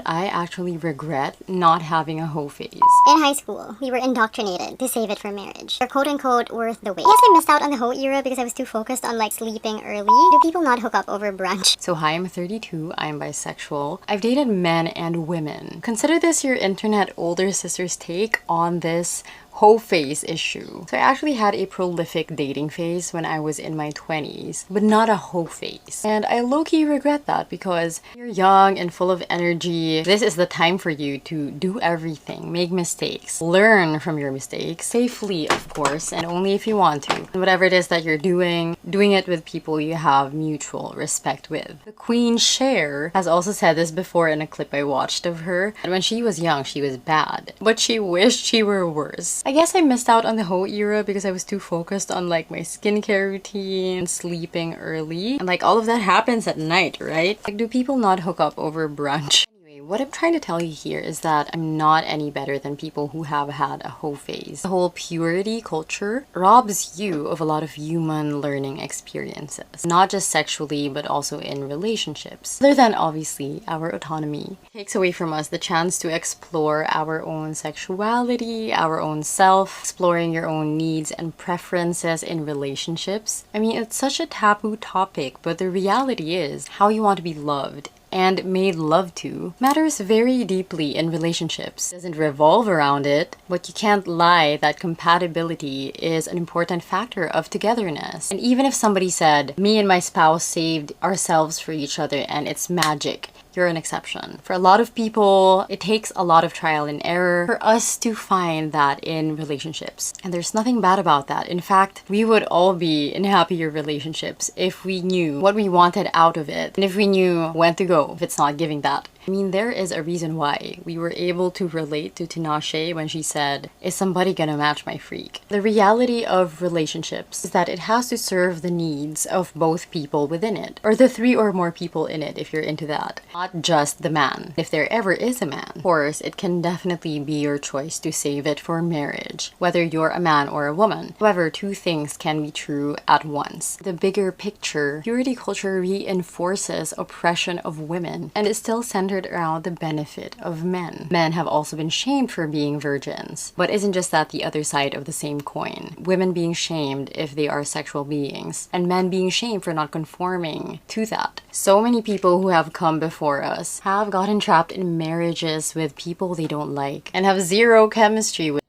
I actually regret not having a hoe phase. In high school, we were indoctrinated to save it for marriage. Or quote-unquote worth the wait. Yes, I missed out on the hoe era because I was too focused on like sleeping early. Do people not hook up over brunch? So hi, I'm 32, I'm bisexual. I've dated men and women. Consider this your internet older sister's take on this hoe phase issue. So I actually had a prolific dating phase when I was in my 20s, but not a hoe phase. And I low-key regret that because you're young and full of energy. This is the time for you to do everything, make mistakes, learn from your mistakes, safely of course, and only if you want to. And whatever it is that you're doing it with people you have mutual respect with. The Queen Cher has also said this before in a clip I watched of her. And when she was young, she was bad, but she wished she were worse. I guess I missed out on the hoe era because I was too focused on like my skincare routine, sleeping early, and like all of that happens at night, right? Like, do people not hook up over brunch? What I'm trying to tell you here is that I'm not any better than people who have had a hoe phase. The whole purity culture robs you of a lot of human learning experiences, not just sexually, but also in relationships. Other than obviously our autonomy. It takes away from us the chance to explore our own sexuality, our own self, exploring your own needs and preferences in relationships. I mean, it's such a taboo topic, but the reality is how you want to be loved and made love to matters very deeply in relationships. It doesn't revolve around it, but you can't lie that compatibility is an important factor of togetherness. And even if somebody said, me and my spouse saved ourselves for each other and it's magic, you're an exception. For a lot of people, it takes a lot of trial and error for us to find that in relationships. And there's nothing bad about that. In fact, we would all be in happier relationships if we knew what we wanted out of it and if we knew when to go if it's not giving that. I mean, there is a reason why we were able to relate to Tinashe when she said, is somebody gonna match my freak? The reality of relationships is that it has to serve the needs of both people within it, or the 3 or more people in it if you're into that, not just the man. If there ever is a man, of course, it can definitely be your choice to save it for marriage, whether you're a man or a woman. However, 2 things can be true at once. The bigger picture, purity culture reinforces oppression of women and is still centered around the benefit of men. Men have also been shamed for being virgins. But isn't just that the other side of the same coin? Women being shamed if they are sexual beings, and men being shamed for not conforming to that. So many people who have come before us have gotten trapped in marriages with people they don't like and have zero chemistry with.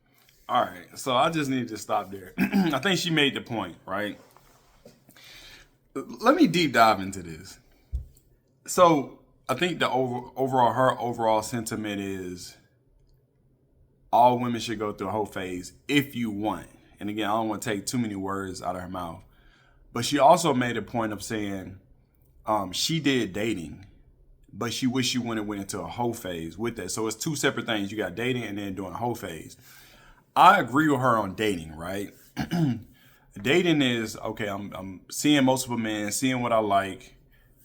All right, so I just need to stop there. I think she made the point, right? Let me deep dive into this. So I think the overall sentiment is all women should go through a hoe phase if you want. And again, I don't want to take too many words out of her mouth. But she also made a point of saying she did dating, but she wished she wouldn't have went into a hoe phase with that. So it's 2 separate things. You got dating and then doing a hoe phase. I agree with her on dating, right? Dating is, okay, I'm seeing multiple men, seeing what I like,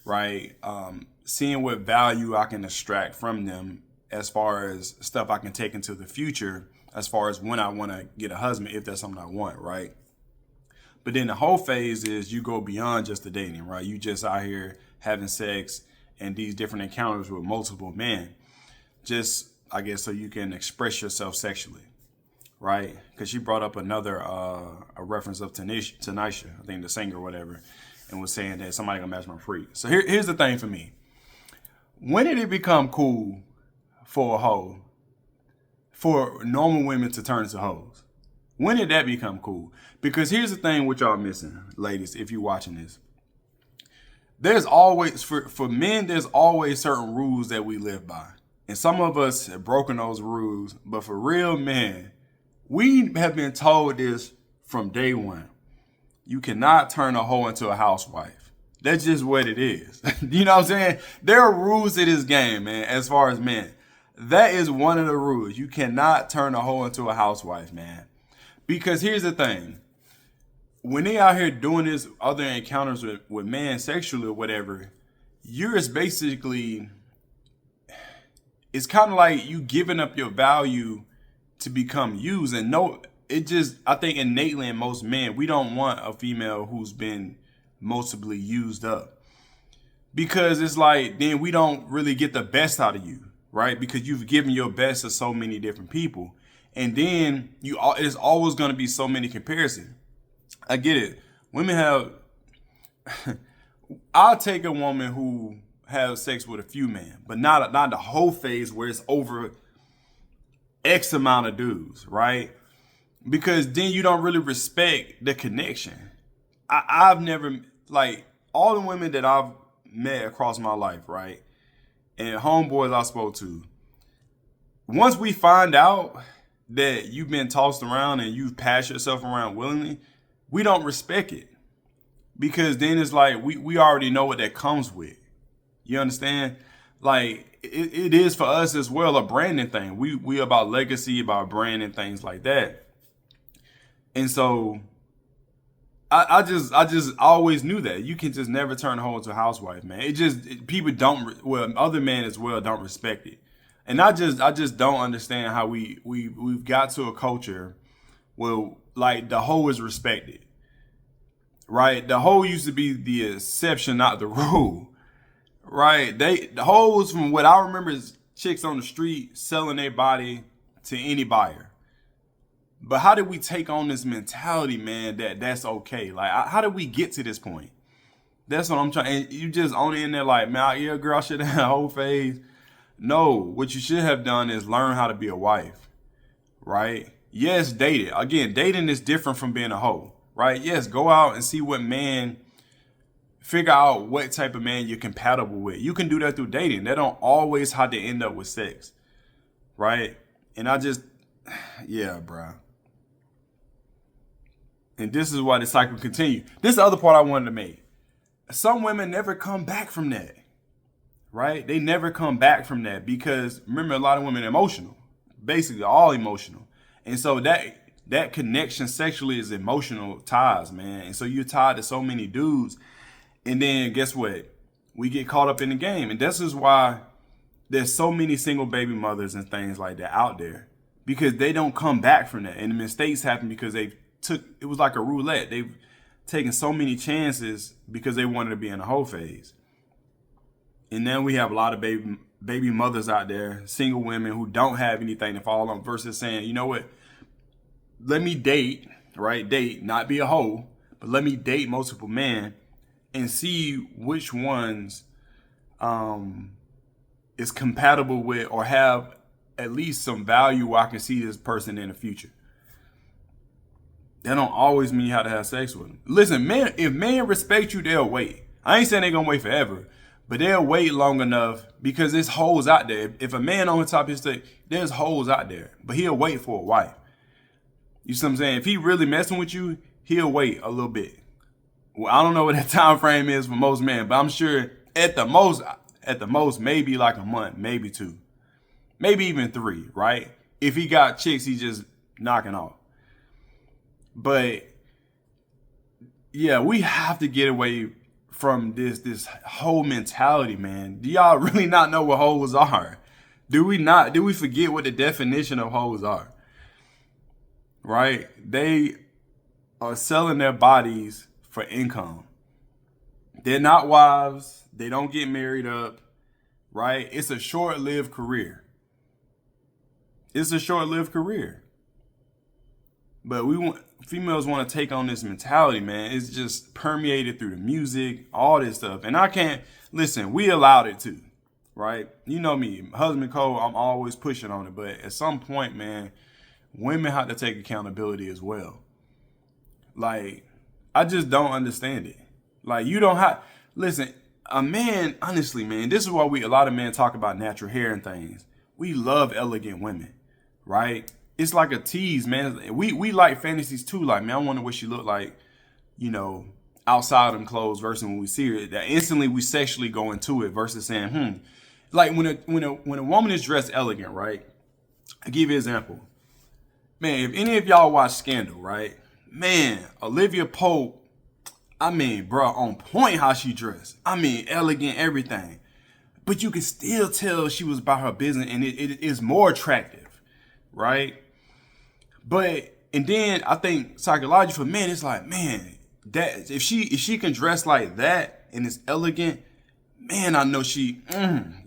right? Seeing what value I can extract from them as far as stuff I can take into the future, as far as when I want to get a husband, if that's something I want, right? But then the whole phase is you go beyond just the dating, right? You just out here having sex and these different encounters with multiple men, just, I guess, so you can express yourself sexually, right? Because she brought up another a reference of Tanisha, I think the singer or whatever, and was saying that somebody gonna match my freak. So here's the thing for me. When did it become cool for a hoe, for normal women to turn into hoes? When did that become cool? Because here's the thing what y'all missing, ladies, if you're watching this. There's always, for men, there's always certain rules that we live by. And some of us have broken those rules, but for real men, we have been told this from day one. You cannot turn a hoe into a housewife. That's just what it is. You know what I'm saying? There are rules to this game, man, as far as men. That is one of the rules. You cannot turn a hoe into a housewife, man. Because here's the thing. When they out here doing this other encounters with men sexually or whatever, you're basically, it's kind of like you giving up your value to become used. And no, it just, I think innately in most men, we don't want a female who's been mostly used up, because it's like then we don't really get the best out of you. right? Because you've given your best to so many different people. And then it's always going to be so many comparisons. I get it. Women have, I'll take a woman who has sex with a few men, but not the whole phase where it's over X amount of dudes, right? Because then you don't really respect the connection. I've never, like, all the women that I've met across my life, right? And homeboys I spoke to, once we find out that you've been tossed around and you've passed yourself around willingly, we don't respect it. Because then it's like, we already know what that comes with. You understand? Like, it is for us as well a branding thing. We about legacy, about brand and things like that. And so I just always knew that you can just never turn a hoe into a housewife, man. People don't, well, other men as well don't respect it. And I just don't understand how we've got to a culture where, like, the hoe is respected, right? The hoe used to be the exception, not the rule, right? The hoes, from what I remember, is chicks on the street selling their body to any buyer. But how did we take on this mentality, man, that's okay? Like, how did we get to this point? That's what I'm trying. And you just only in there like, man, yeah, girl, I should have had a whole phase. No, what you should have done is learn how to be a wife, right? Yes, date it. Again, dating is different from being a hoe, right? Yes, go out and see what man, figure out what type of man you're compatible with. You can do that through dating. That don't always have to end up with sex, right? And yeah, bro. And this is why the cycle continues. This is the other part I wanted to make. Some women never come back from that, right? They never come back from that because, remember, a lot of women are emotional, basically all emotional. And so that connection sexually is emotional ties, man. And so you're tied to so many dudes. And then guess what? We get caught up in the game. And this is why there's so many single baby mothers and things like that out there, because they don't come back from that. And the mistakes happen because it was like a roulette. They've taken so many chances because they wanted to be in a whole phase. And then we have a lot of baby mothers out there, single women who don't have anything to fall on, versus saying, you know what, let me date, right? Date, not be a hoe, but let me date multiple men and see which ones is compatible with or have at least some value where I can see this person in the future. That don't always mean you have to have sex with them. Listen, man, if men respect you, they'll wait. I ain't saying they're gonna wait forever, but they'll wait long enough because there's hoes out there. If a man on the top of his stick, there's hoes out there, but he'll wait for a wife. You see what I'm saying? If he really messing with you, he'll wait a little bit. Well, I don't know what that time frame is for most men, but I'm sure at the most, maybe like a month, maybe 2, maybe even 3, right? If he got chicks, he just knocking off. But yeah, we have to get away from this whole mentality, man. Do y'all really not know what hoes are? Do we forget what the definition of hoes are? Right? They are selling their bodies for income. They're not wives. They don't get married up, right? It's a short-lived career. But females want to take on this mentality, man. It's just permeated through the music, all this stuff. And I can't, listen, we allowed it to, right? You know me, husband Cole, I'm always pushing on it. But at some point, man, women have to take accountability as well. Like, I just don't understand it. Like, you don't have, listen, a man, honestly, man, this is why a lot of men talk about natural hair and things. We love elegant women, right? It's like a tease, man. We like fantasies too. Like, man, I wonder what she look like, you know, outside them clothes versus when we see her. That instantly we sexually go into it versus saying, Like when a woman is dressed elegant, right? I'll give you an example. Man, if any of y'all watch Scandal, right? Man, Olivia Pope, I mean, bro, on point how she dressed. I mean, elegant, everything. But you can still tell she was about her business, and it is more attractive, right? And then I think psychologically for men, it's like, man, that if she can dress like that and it's elegant, man, I know she,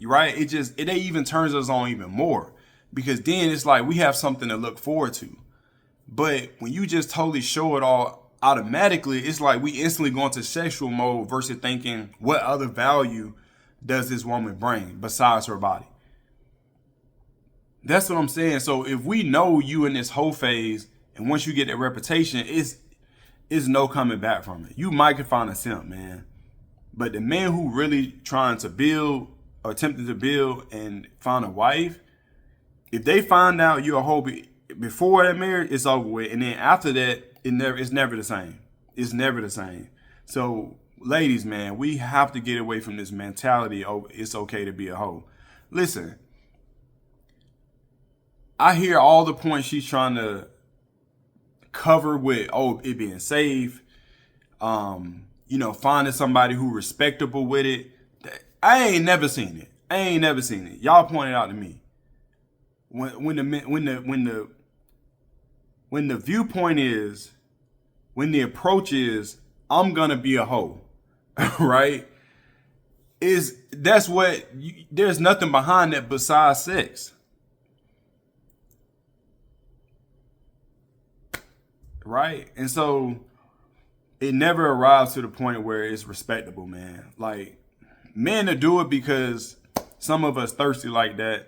right? It even turns us on even more, because then it's like we have something to look forward to. But when you just totally show it all automatically, it's like we instantly go into sexual mode versus thinking, what other value does this woman bring besides her body? That's what I'm saying. So if we know you in this whole phase, and once you get that reputation, it's no coming back from it. You might can find a simp, man. But the man who really trying to build or attempting to build and find a wife, if they find out you're a hoe before that marriage, it's over with. And then after that, it's never the same. It's never the same. So ladies, man, we have to get away from this mentality, oh, it's okay to be a hoe. Listen, I hear all the points she's trying to cover with, oh, it being safe, finding somebody who respectable with it. I ain't never seen it. Y'all pointed out to me. When the viewpoint is, when the approach is, I'm gonna be a hoe, right? There's nothing behind that besides sex. Right? And so it never arrives to the point where it's respectable, man. Like, men to do it because some of us thirsty like that.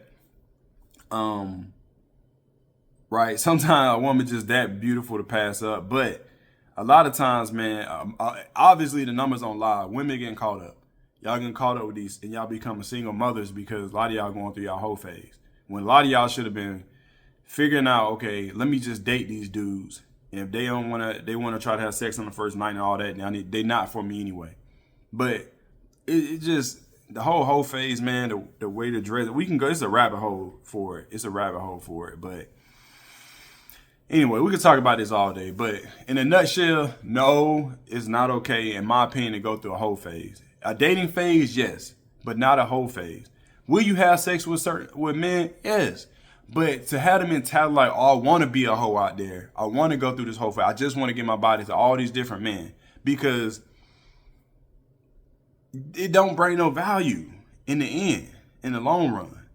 Right? Sometimes a woman just that beautiful to pass up. But a lot of times, man, obviously the numbers don't lie. Women getting caught up. Y'all getting caught up with these, and y'all becoming single mothers because a lot of y'all going through y'all whole phase. When a lot of y'all should have been figuring out, okay, let me just date these dudes. And if they want to try to have sex on the first night and all that, they not for me anyway. But it just, the whole phase, man, the way to dress, we can go, it's a rabbit hole for it. But anyway, we could talk about this all day. But in a nutshell, no, it's not okay, in my opinion, to go through a whole phase. A dating phase, yes, but not a whole phase. Will you have sex with men? Yes. But to have the mentality like, oh, I want to be a hoe out there. I want to go through this whole phase. I just want to get my body to all these different men, because it don't bring no value in the end, in the long run.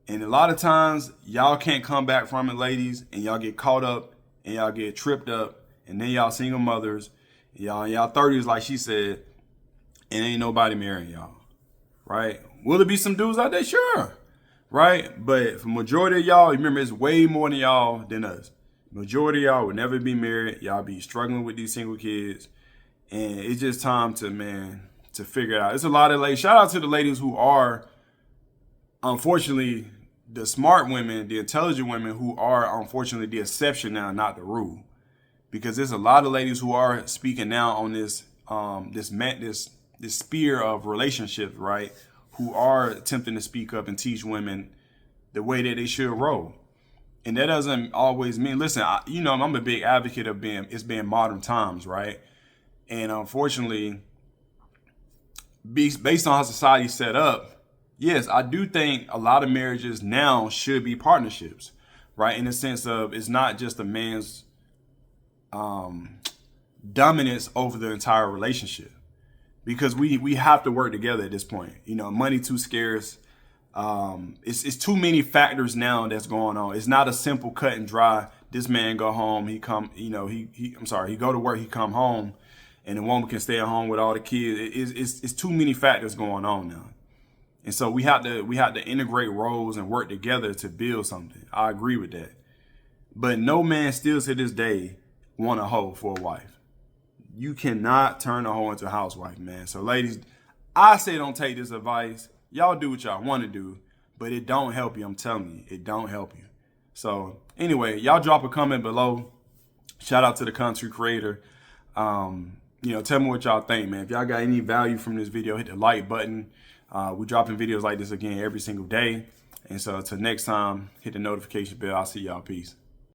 And a lot of times y'all can't come back from it, ladies, and y'all get caught up and y'all get tripped up, and then y'all single mothers, y'all in y'all 30s, like she said, and ain't nobody marrying y'all, right? Will there be some dudes out there? Sure. Right? But for majority of y'all, remember, it's way more than y'all than us. Majority of y'all would never be married. Y'all be struggling with these single kids. And it's just time to figure it out. It's a lot of ladies. Shout out to the ladies who are, unfortunately, the smart women, the intelligent women who are, unfortunately, the exception now, not the rule. Because there's a lot of ladies who are speaking now on this sphere of relationships, right? Who are attempting to speak up and teach women the way that they should roll. And that doesn't always mean, listen, I'm a big advocate of being modern times, right? And unfortunately, based on how society's set up, yes, I do think a lot of marriages now should be partnerships, right? In the sense of, it's not just a man's dominance over the entire relationship. Because we have to work together at this point. Money too scarce. It's too many factors now that's going on. It's not a simple cut and dry. This man go home, he go to work, he come home, and the woman can stay at home with all the kids. It's too many factors going on now. And so we have to integrate roles and work together to build something. I agree with that. But no man still to this day want a hoe for a wife. You cannot turn a hoe into a housewife, man. So ladies, I say don't take this advice. Y'all do what y'all want to do, but it don't help you. I'm telling you, it don't help you. So anyway, y'all drop a comment below. Shout out to the content creator. Tell me what y'all think, man. If y'all got any value from this video, hit the like button. We're dropping videos like this again every single day. And so until next time, hit the notification bell. I'll see y'all. Peace.